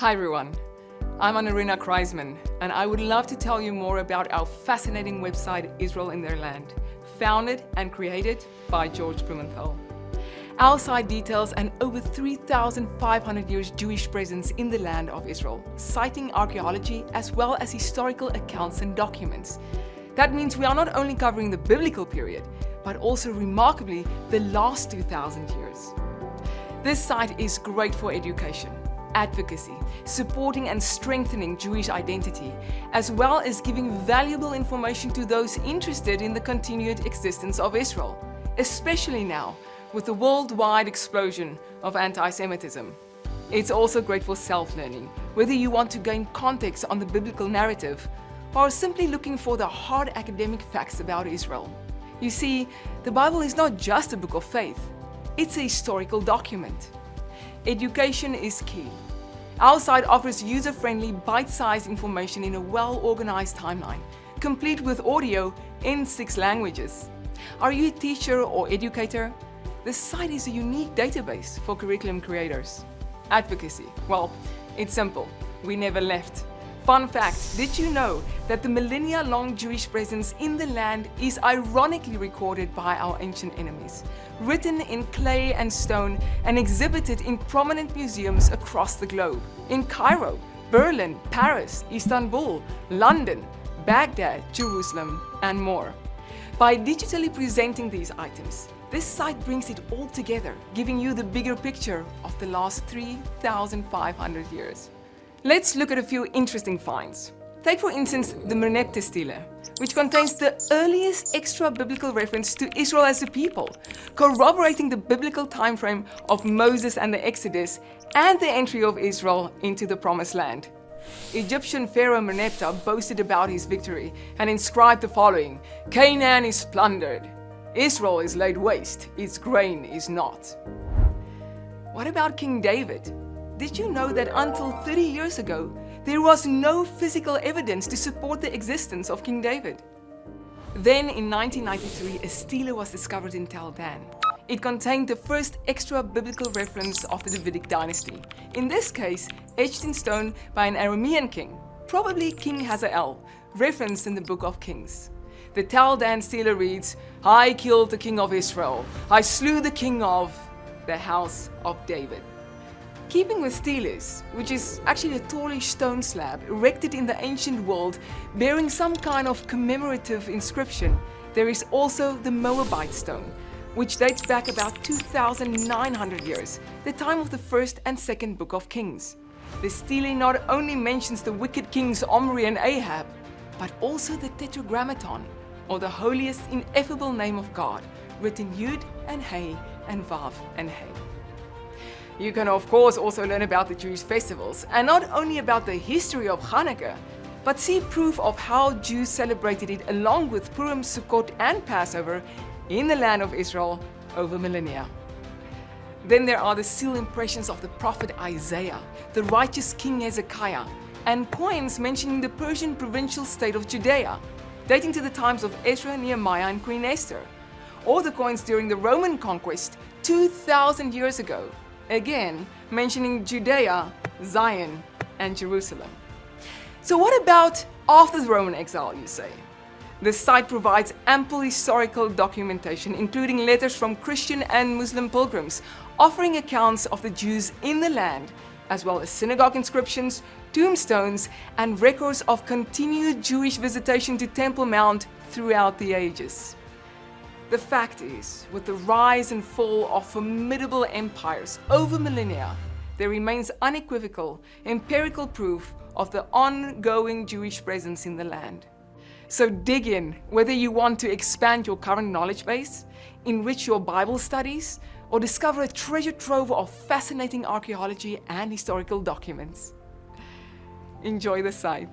Hi everyone, I'm Anarina Kreisman, and I would love to tell you more about our fascinating website Israel in Their Land, founded and created by George Blumenthal. Our site details an over 3,500 years Jewish presence in the land of Israel, citing archaeology as well as historical accounts and documents. That means we are not only covering the biblical period, but also remarkably the last 2,000 years. This site is great for education, advocacy, supporting and strengthening Jewish identity, as well as giving valuable information to those interested in the continued existence of Israel, especially now with the worldwide explosion of anti-Semitism. It's also great for self-learning, whether you want to gain context on the biblical narrative or simply looking for the hard academic facts about Israel. You see, the Bible is not just a book of faith, it's a historical document. Education is key. Our site offers user-friendly, bite-sized information in a well-organized timeline, complete with audio in 6 languages. Are you a teacher or educator? The site is a unique database for curriculum creators. Advocacy. Well, it's simple. We never left. Fun fact, did you know that the millennia-long Jewish presence in the land is ironically recorded by our ancient enemies, written in clay and stone and exhibited in prominent museums across the globe, in Cairo, Berlin, Paris, Istanbul, London, Baghdad, Jerusalem, and more. By digitally presenting these items, this site brings it all together, giving you the bigger picture of the last 3,500 years. Let's look at a few interesting finds. Take for instance the Merneptah stele, which contains the earliest extra-biblical reference to Israel as a people, corroborating the biblical time frame of Moses and the Exodus and the entry of Israel into the Promised Land. Egyptian Pharaoh Merneptah boasted about his victory and inscribed the following: "Canaan is plundered, Israel is laid waste, its grain is not." What about King David? Did you know that until 30 years ago, there was no physical evidence to support the existence of King David? Then in 1993, a stele was discovered in Tel Dan. It contained the first extra-biblical reference of the Davidic dynasty, in this case etched in stone by an Aramean king, probably King Hazael, referenced in the Book of Kings. The Tel Dan stele reads, "I killed the king of Israel, I slew the king of the house of David." Keeping with steles, which is actually a tallish stone slab erected in the ancient world bearing some kind of commemorative inscription, there is also the Moabite stone, which dates back about 2,900 years, the time of the first and second Book of Kings. The stele not only mentions the wicked kings Omri and Ahab, but also the Tetragrammaton, or the holiest ineffable name of God, written Yud and Hey and Vav and Hey. You can of course also learn about the Jewish festivals, and not only about the history of Hanukkah, but see proof of how Jews celebrated it along with Purim, Sukkot and Passover in the land of Israel over millennia. Then there are the seal impressions of the prophet Isaiah, the righteous King Hezekiah, and coins mentioning the Persian provincial state of Judea, dating to the times of Ezra, Nehemiah and Queen Esther, or the coins during the Roman conquest 2,000 years ago, again mentioning Judea, Zion, and Jerusalem. So what about after the Roman exile, you say? The site provides ample historical documentation, including letters from Christian and Muslim pilgrims, offering accounts of the Jews in the land, as well as synagogue inscriptions, tombstones, and records of continued Jewish visitation to Temple Mount throughout the ages. The fact is, with the rise and fall of formidable empires over millennia, there remains unequivocal, empirical proof of the ongoing Jewish presence in the land. So dig in, whether you want to expand your current knowledge base, enrich your Bible studies, or discover a treasure trove of fascinating archaeology and historical documents. Enjoy the site.